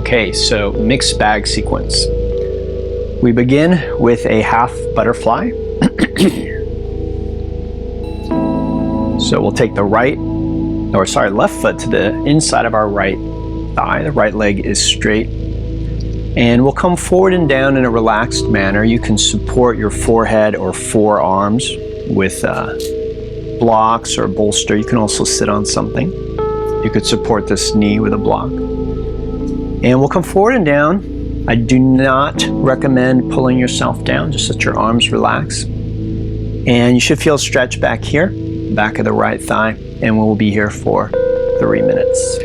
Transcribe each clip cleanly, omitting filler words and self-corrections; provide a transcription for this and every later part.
Okay, so mixed bag sequence. We begin with a half butterfly. So we'll take the left foot to the inside of our right thigh. The right leg is straight. And we'll come forward and down in a relaxed manner. You can support your forehead or forearms with blocks or a bolster. You can also sit on something. You could support this knee with a block. And we'll come forward and down. I do not recommend pulling yourself down. Just let your arms relax. And you should feel a stretch back here, back of the right thigh. And we'll be here for 3 minutes.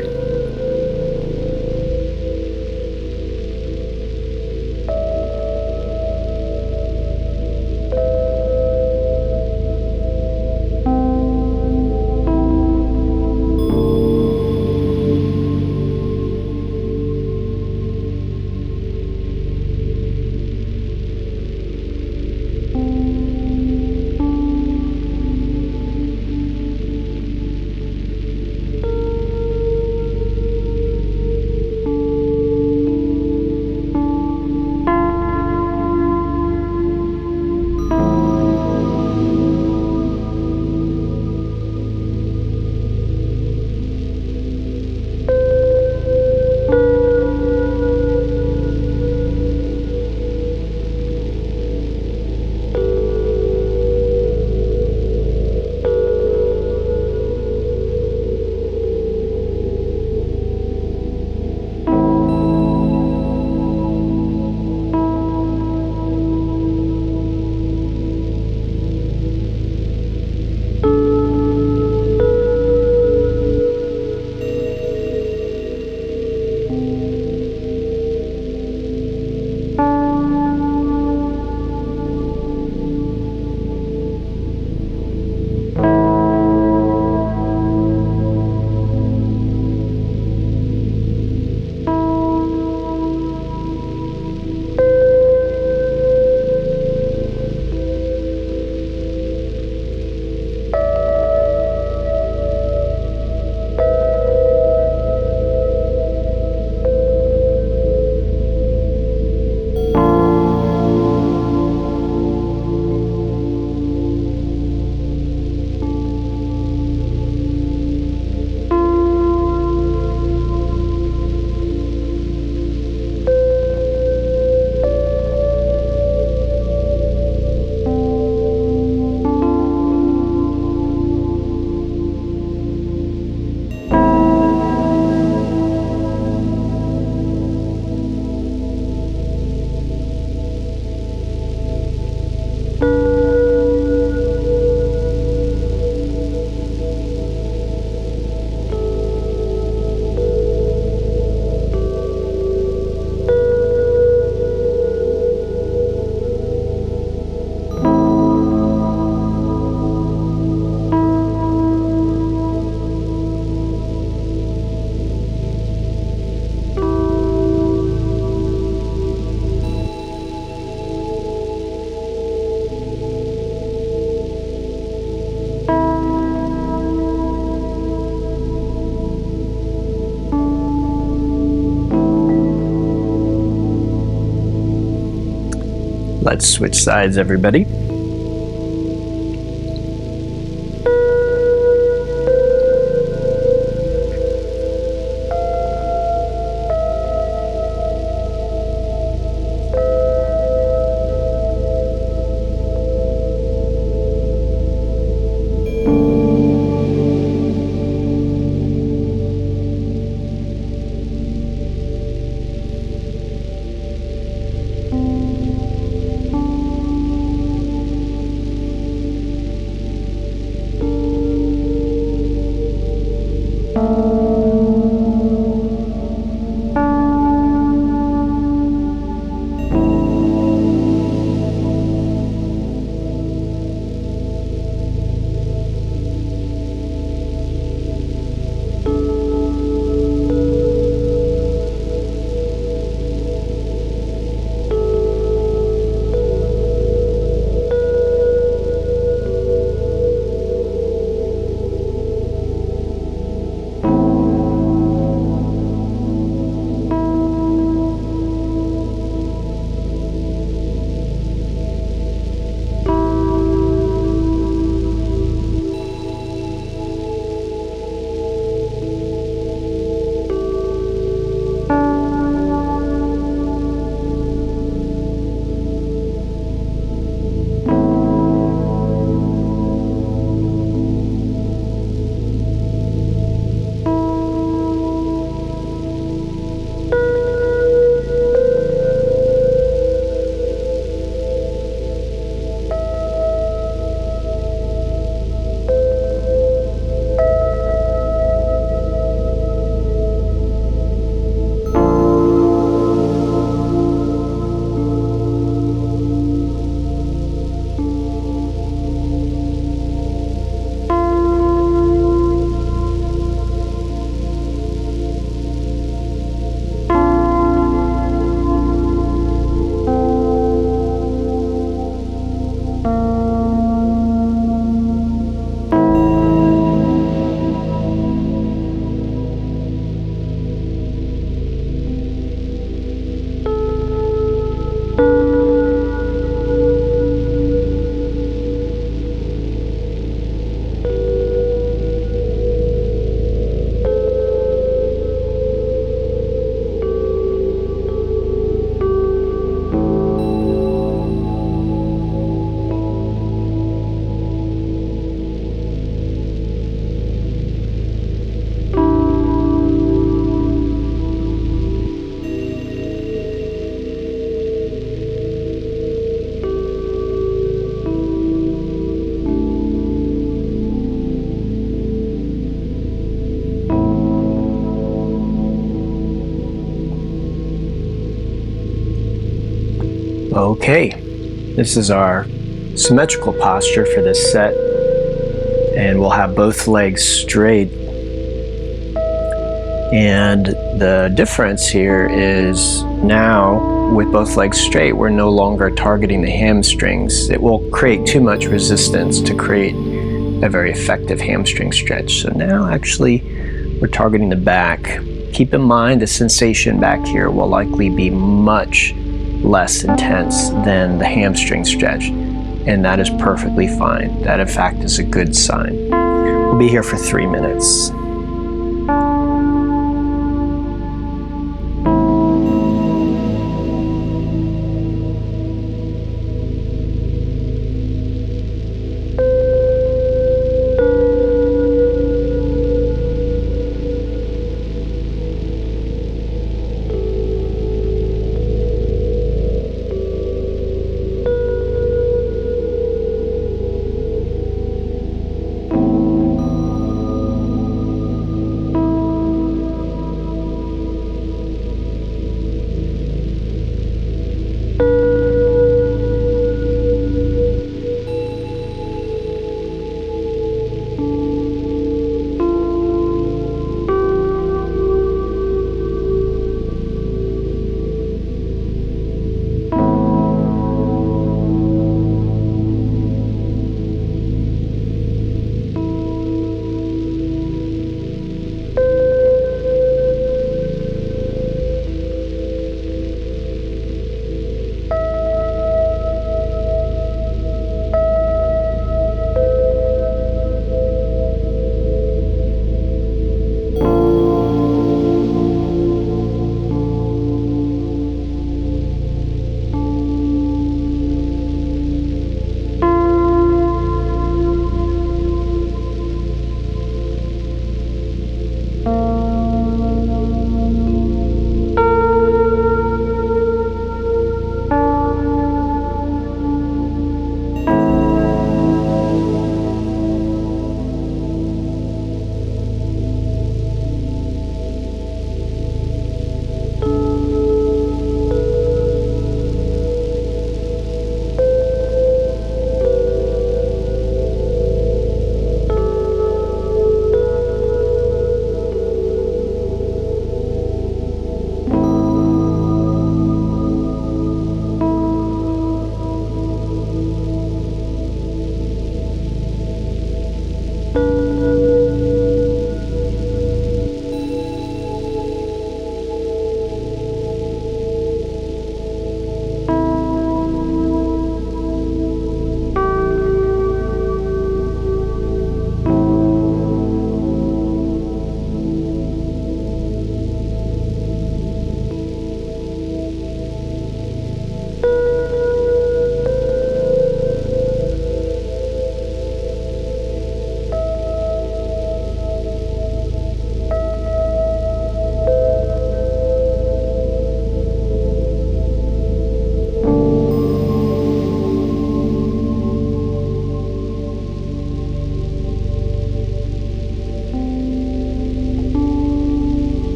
Let's switch sides, everybody. Okay, this is our symmetrical posture for this set, and we'll have both legs straight. And the difference here is now with both legs straight, we're no longer targeting the hamstrings. It will create too much resistance to create a very effective hamstring stretch. So now actually we're targeting the back. Keep in mind the sensation back here will likely be much less intense than the hamstring stretch, and that is perfectly fine. That in fact is a good sign. We'll be here for 3 minutes.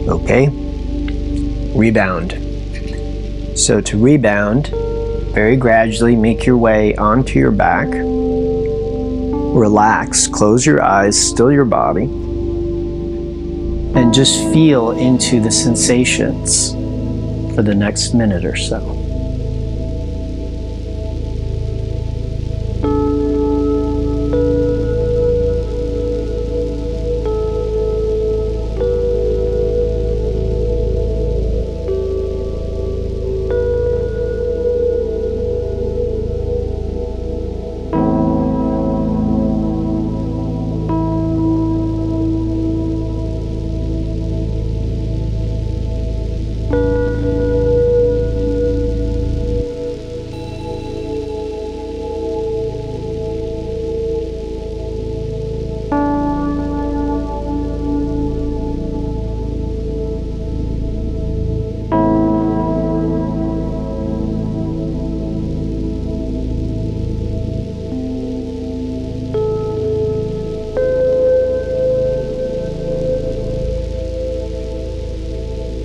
Okay, rebound. So to rebound, very gradually make your way onto your back. Relax, close your eyes, still your body, and just feel into the sensations for the next minute or so.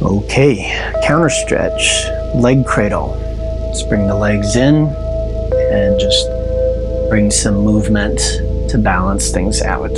Okay, counter stretch, leg cradle. Let's bring the legs in and just bring some movement to balance things out.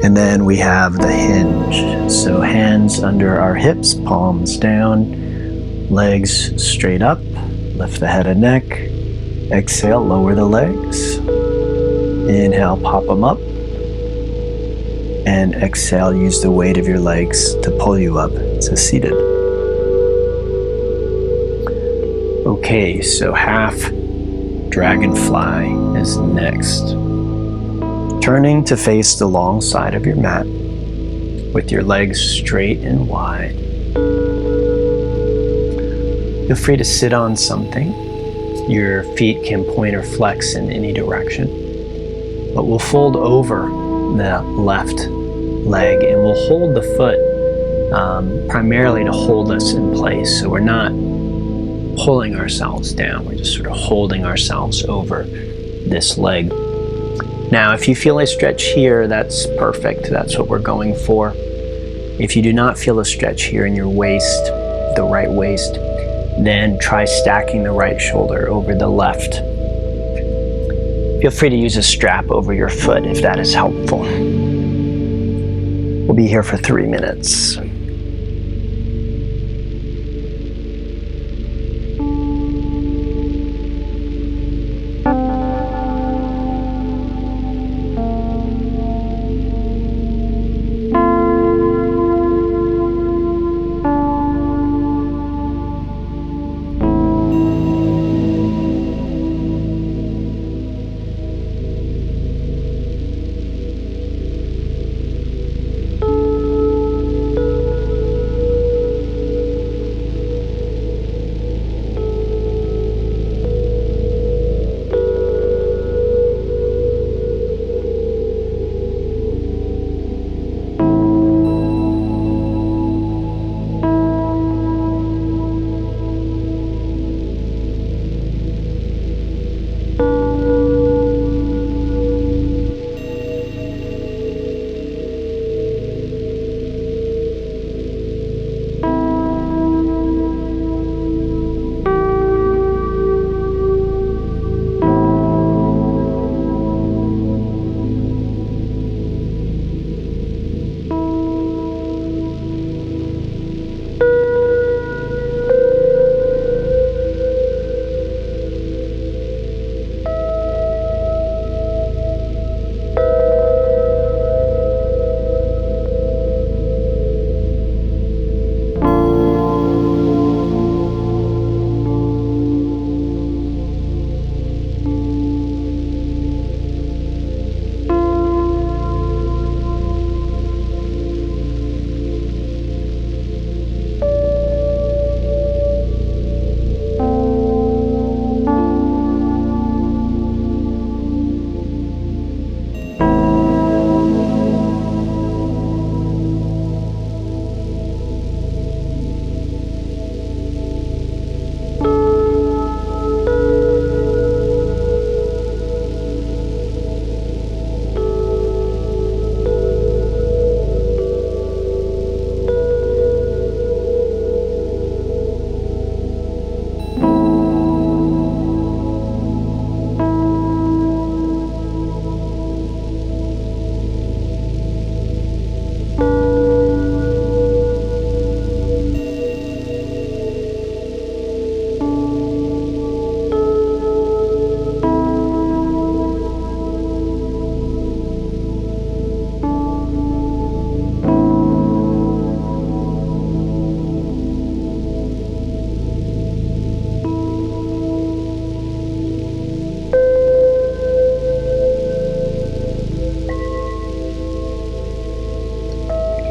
And then we have the hinge. So hands under our hips, palms down, legs straight up, lift the head and neck. Exhale, lower the legs. Inhale, pop them up. And exhale, use the weight of your legs to pull you up to seated. Okay, so half dragonfly is next. Turning to face the long side of your mat with your legs straight and wide. Feel free to sit on something. Your feet can point or flex in any direction, but we'll fold over the left leg and we'll hold the foot primarily to hold us in place. So we're not pulling ourselves down, we're just sort of holding ourselves over this leg. Now, if you feel a stretch here, that's perfect. That's what we're going for. If you do not feel a stretch here in your waist, the right waist, then try stacking the right shoulder over the left. Feel free to use a strap over your foot if that is helpful. We'll be here for 3 minutes.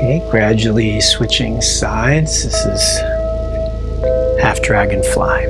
Okay, gradually switching sides. This is half dragonfly.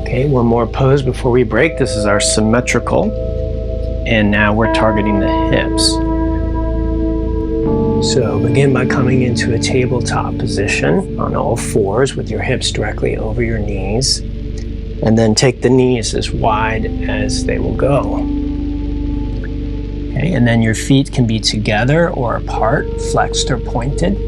Okay, one more pose before we break. This is our symmetrical. And now we're targeting the hips. So begin by coming into a tabletop position on all fours with your hips directly over your knees. And then take the knees as wide as they will go. Okay, and then your feet can be together or apart, flexed or pointed.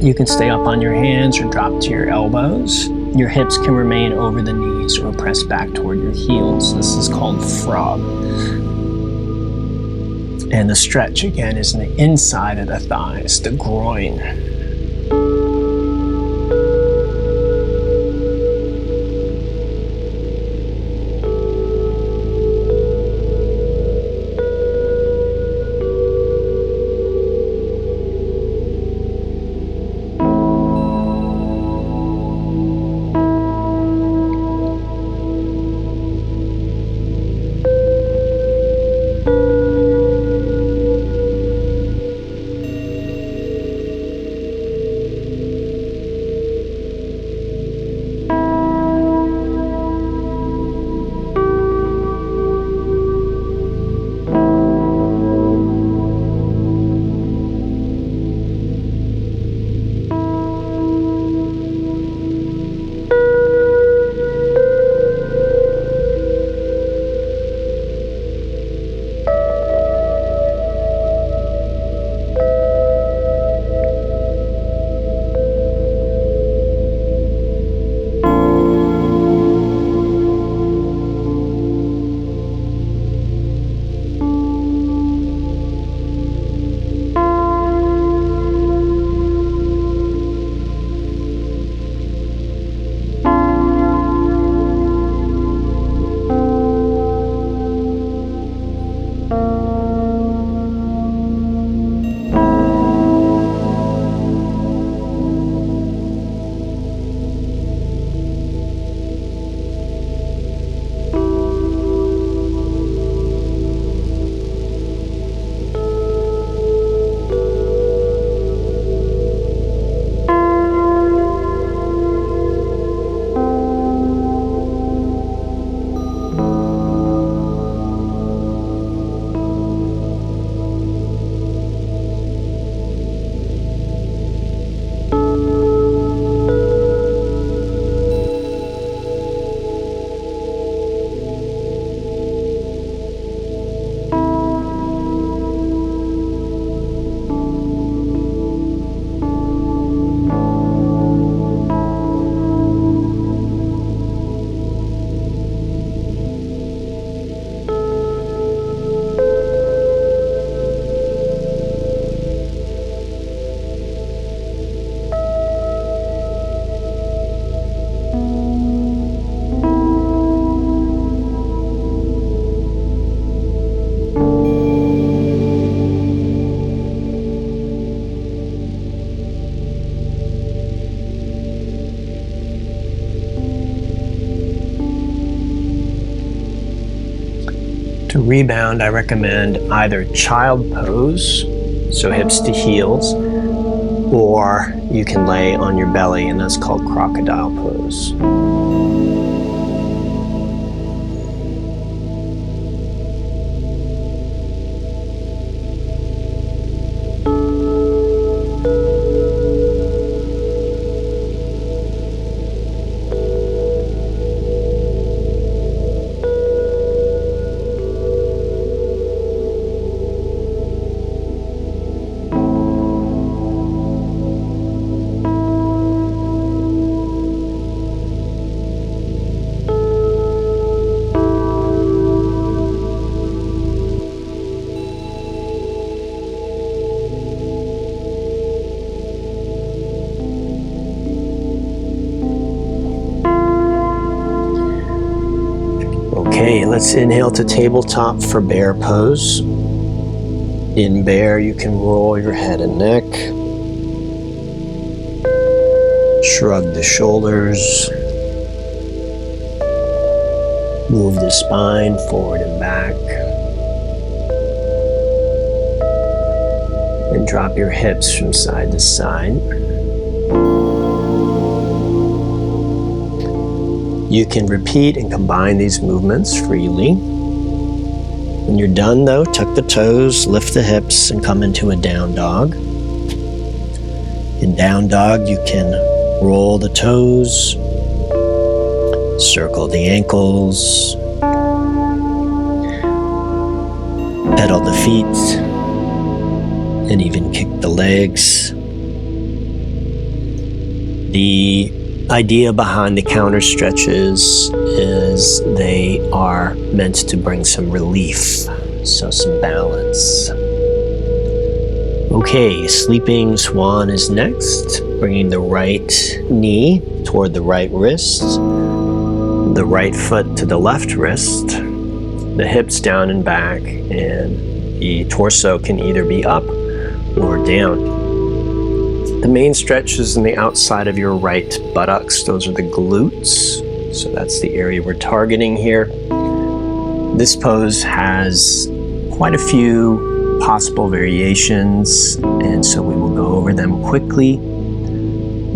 You can stay up on your hands or drop to your elbows. Your hips can remain over the knees or press back toward your heels. This is called frog. And the stretch again is in the inside of the thighs, the groin. To rebound, I recommend either child pose, so hips to heels, or you can lay on your belly, and that's called crocodile pose. Okay, let's inhale to tabletop for bear pose. In bear, you can roll your head and neck, shrug the shoulders, move the spine forward and back, and drop your hips from side to side. You can repeat and combine these movements freely. When you're done though, tuck the toes, lift the hips, and come into a down dog. In down dog, you can roll the toes, circle the ankles, pedal the feet, and even kick the legs. The idea behind the counter stretches is they are meant to bring some relief, so some balance. Okay, sleeping swan is next, bringing the right knee toward the right wrist, the right foot to the left wrist, the hips down and back, and the torso can either be up or down. The main stretch is in the outside of your right buttocks. Those are the glutes. So that's the area we're targeting here. This pose has quite a few possible variations, and so we will go over them quickly.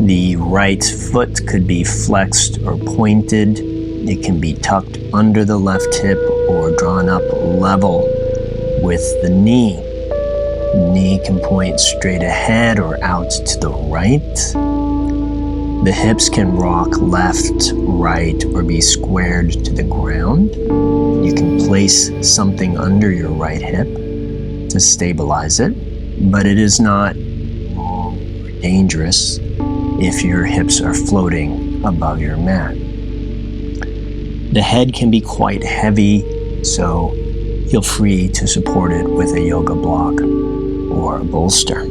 The right foot could be flexed or pointed. It can be tucked under the left hip or drawn up level with the knee. Knee can point straight ahead or out to the right. The hips can rock left, right, or be squared to the ground. You can place something under your right hip to stabilize it, but it is not wrong or dangerous if your hips are floating above your mat. The head can be quite heavy, so feel free to support it with a yoga block or a bolster.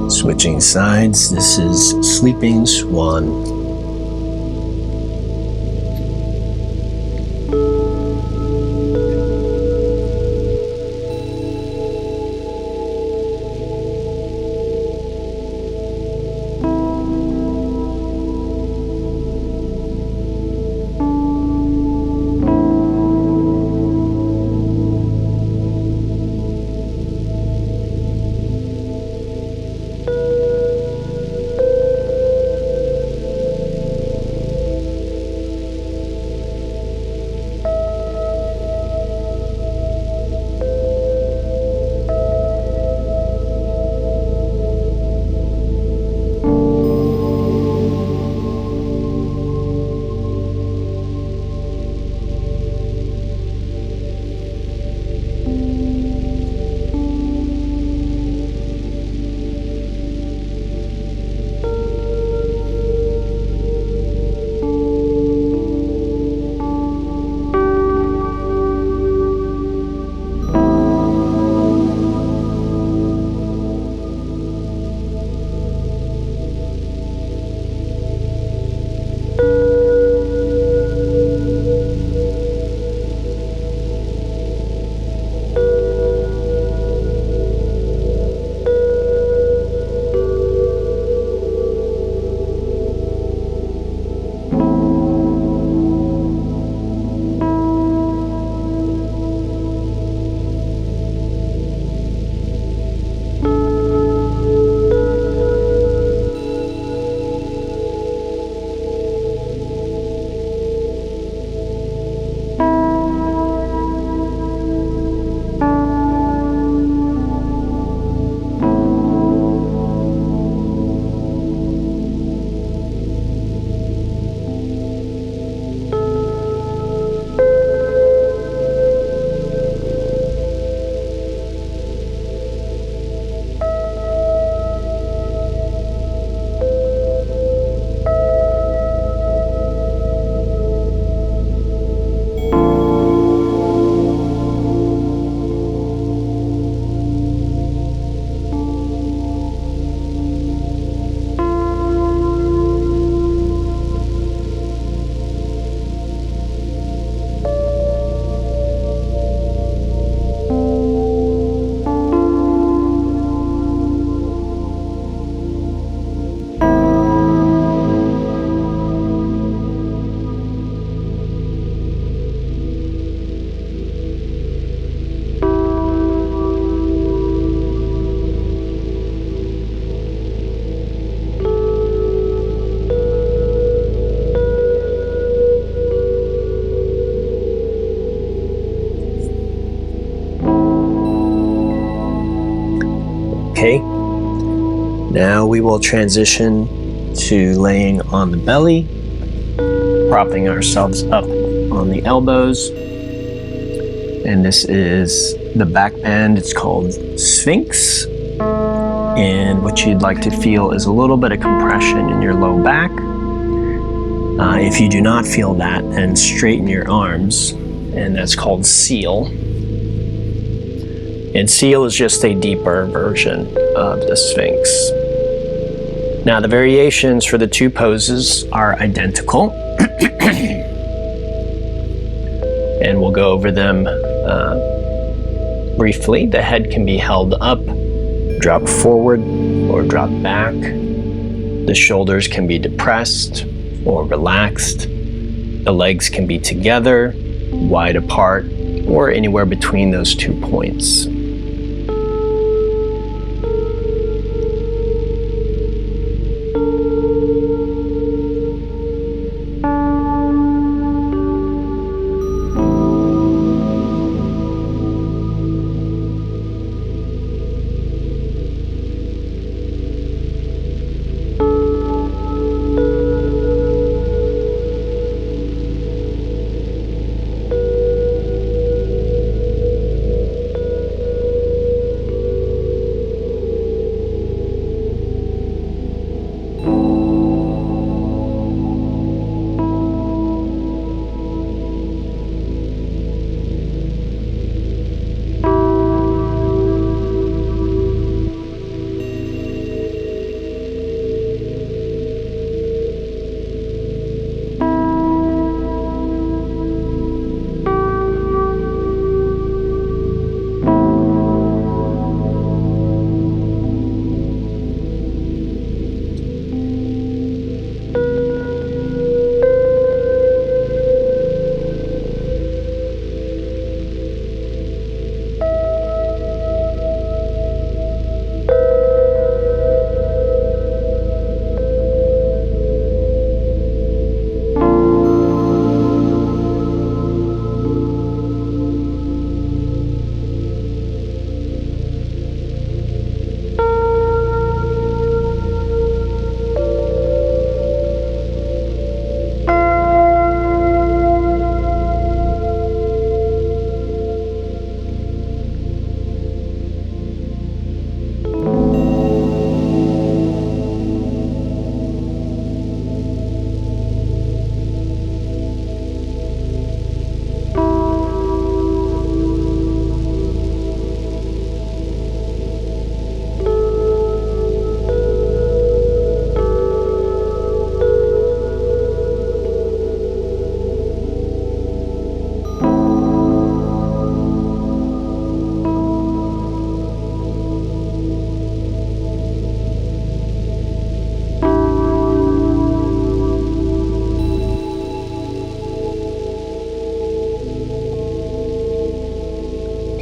Switching sides, this is Sleeping Swan. we will transition to laying on the belly, propping ourselves up on the elbows. And this is the back bend. It's called Sphinx. And what you'd like to feel is a little bit of compression in your low back. If you do not feel that, then straighten your arms, and that's called Seal. And Seal is just a deeper version of the Sphinx. Now, the variations for the two poses are identical. And we'll go over them briefly. The head can be held up, drop forward, or drop back. The shoulders can be depressed or relaxed. The legs can be together, wide apart, or anywhere between those 2 points.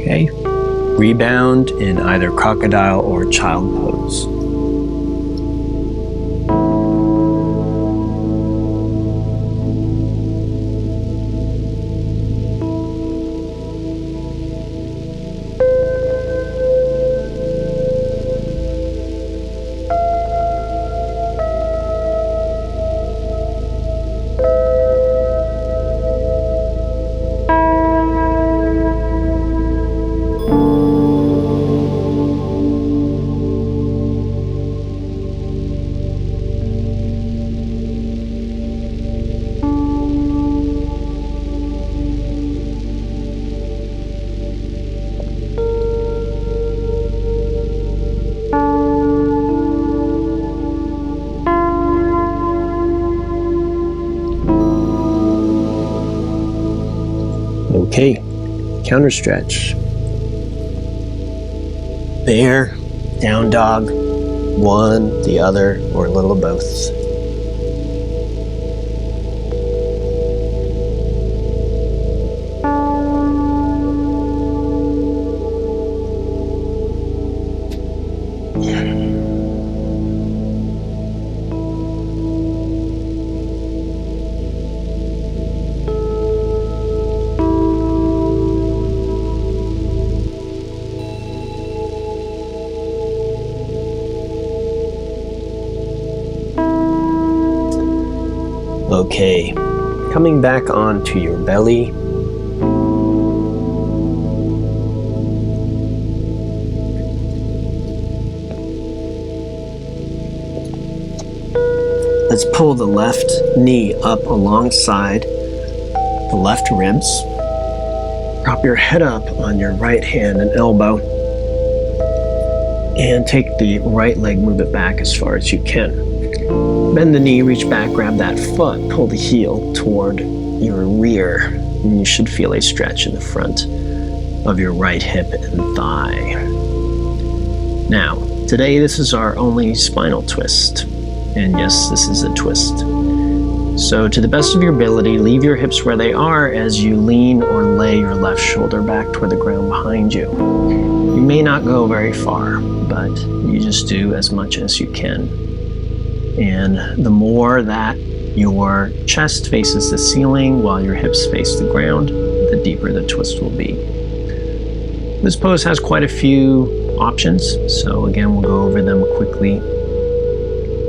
Okay, rebound in either crocodile or child pose. Okay, counter stretch. Bear, down dog, one, the other, or a little of both. Okay, coming back onto your belly. Let's pull the left knee up alongside the left ribs. Prop your head up on your right hand and elbow. And take the right leg, move it back as far as you can. Bend the knee, reach back, grab that foot, pull the heel toward your rear. And you should feel a stretch in the front of your right hip and thigh. Now, today this is our only spinal twist. And yes, this is a twist. So to the best of your ability, leave your hips where they are as you lean or lay your left shoulder back toward the ground behind you. You may not go very far, but you just do as much as you can. And the more that your chest faces the ceiling while your hips face the ground, the deeper the twist will be. This pose has quite a few options, so again, we'll go over them quickly.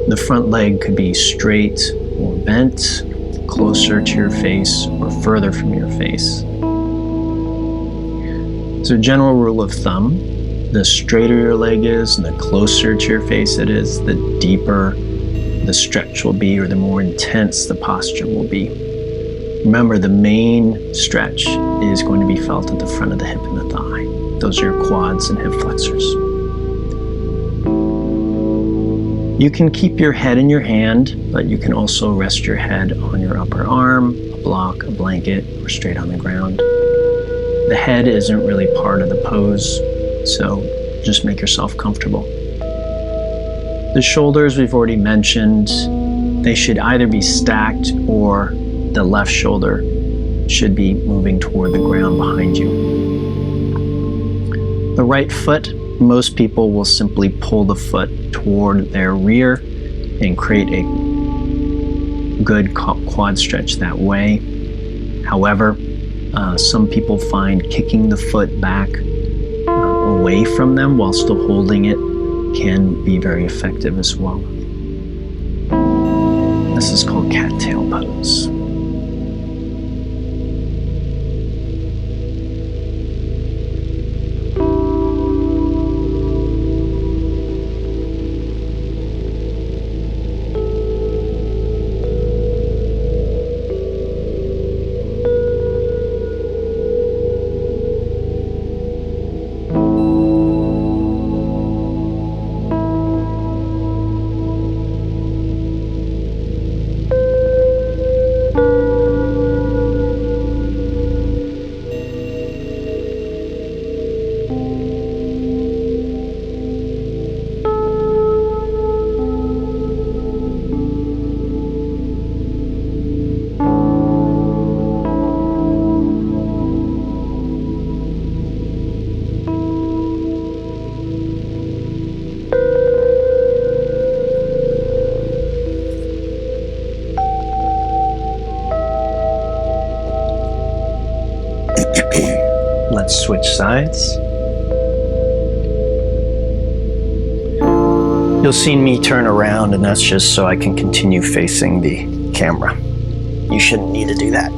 The front leg could be straight or bent, closer to your face or further from your face. So, general rule of thumb, the straighter your leg is and the closer to your face it is, the deeper the stretch will be or the more intense the posture will be. Remember, the main stretch is going to be felt at the front of the hip and the thigh. Those are your quads and hip flexors. You can keep your head in your hand, but you can also rest your head on your upper arm, a block, a blanket, or straight on the ground. The head isn't really part of the pose, so just make yourself comfortable. The shoulders we've already mentioned, they should either be stacked or the left shoulder should be moving toward the ground behind you. The right foot, most people will simply pull the foot toward their rear and create a good quad stretch that way. However, some people find kicking the foot back away from them while still holding it can be very effective as well. This is called cat-tail pose. Let's switch sides. You'll see me turn around, and that's just so I can continue facing the camera. You shouldn't need to do that.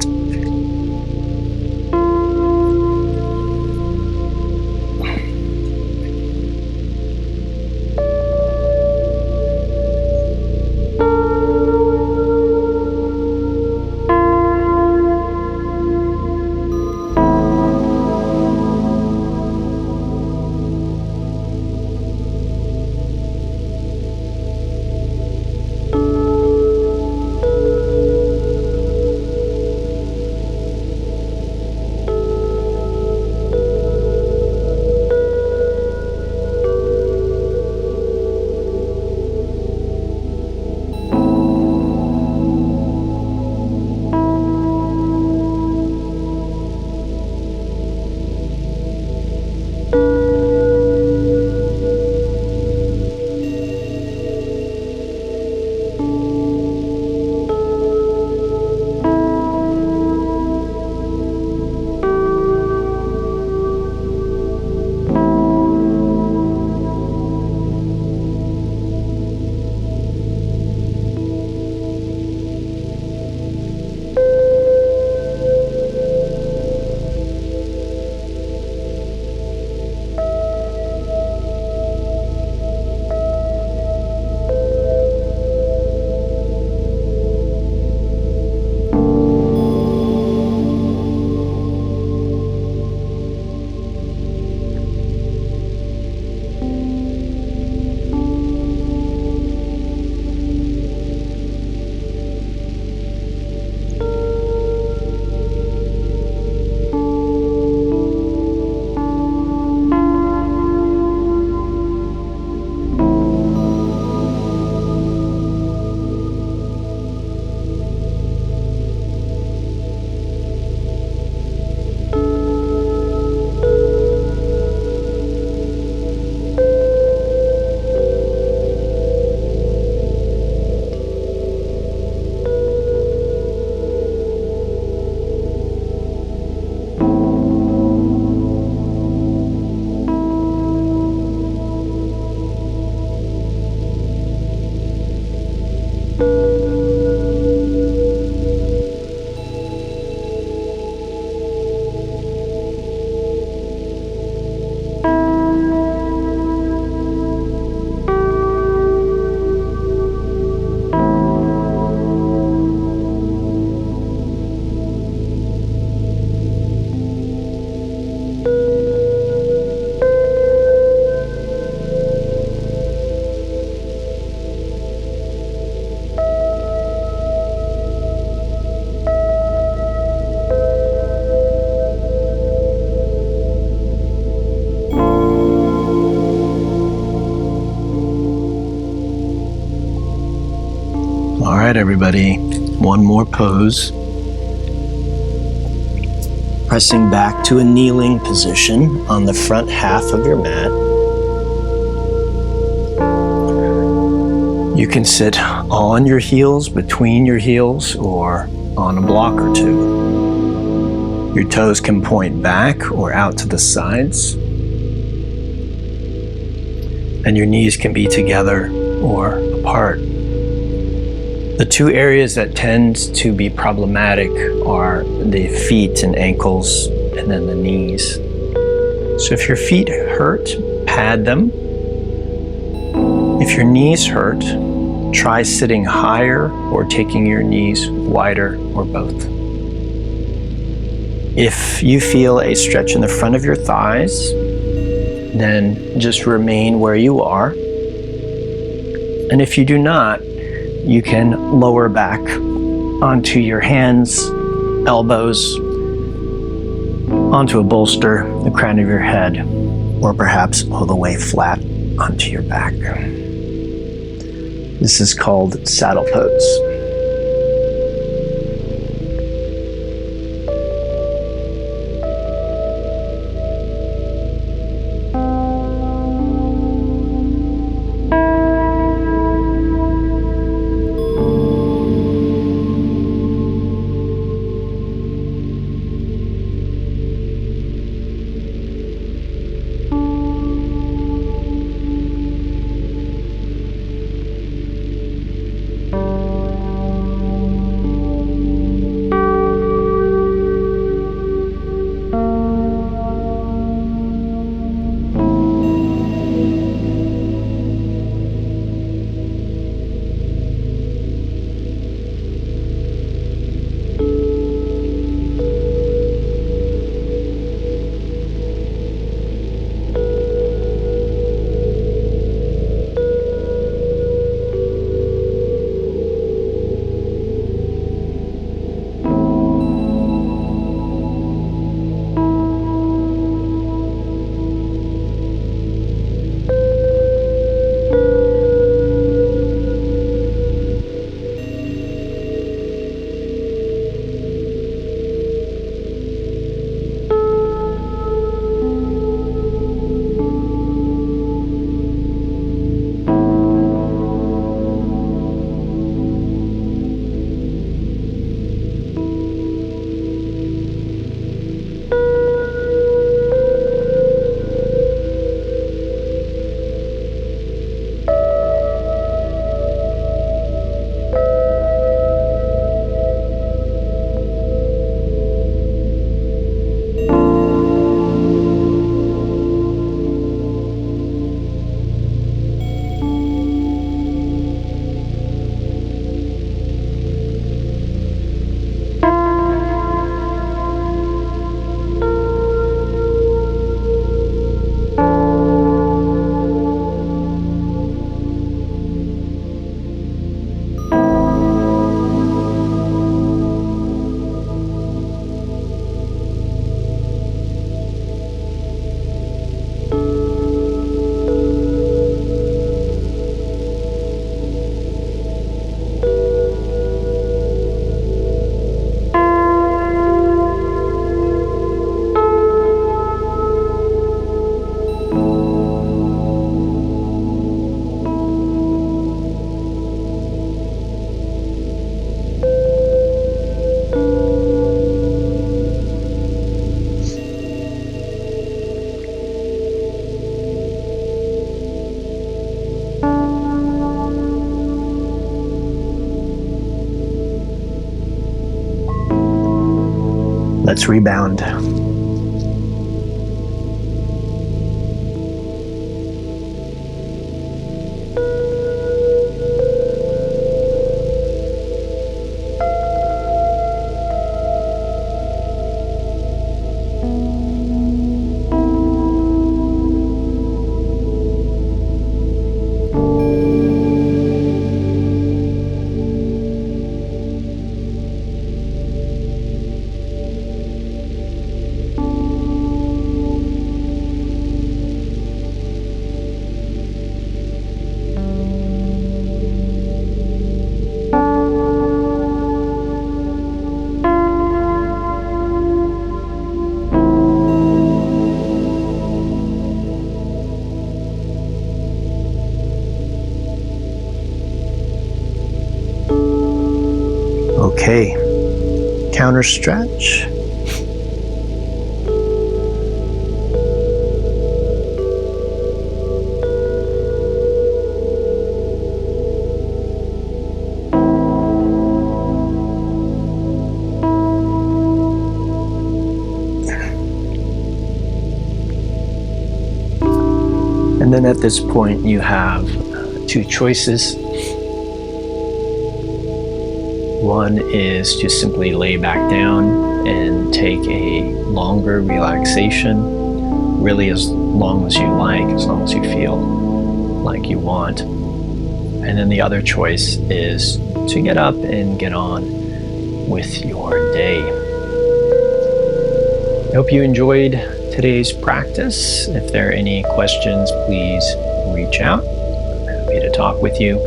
All right, everybody, one more pose. Pressing back to a kneeling position on the front half of your mat. You can sit on your heels, between your heels, or on a block or two. Your toes can point back or out to the sides. And your knees can be together or apart. The two areas that tend to be problematic are the feet and ankles, and then the knees. So if your feet hurt, pad them. If your knees hurt, try sitting higher or taking your knees wider, or both. If you feel a stretch in the front of your thighs, then just remain where you are. And if you do not, you can lower back onto your hands, elbows, onto a bolster, the crown of your head, or perhaps all the way flat onto your back. This is called saddle pose. Let's rebound. Okay, counter stretch. And then at this point, you have two choices. One is to simply lay back down and take a longer relaxation, really as long as you like, as long as you feel like you want. And then the other choice is to get up and get on with your day. I hope you enjoyed today's practice. If there are any questions, please reach out. I'm happy to talk with you.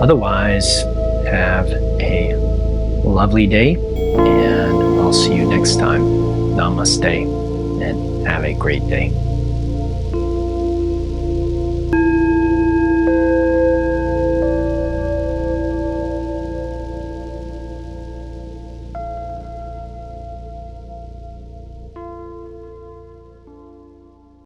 Otherwise, have a lovely day, and I'll see you next time. Namaste, and have a great day.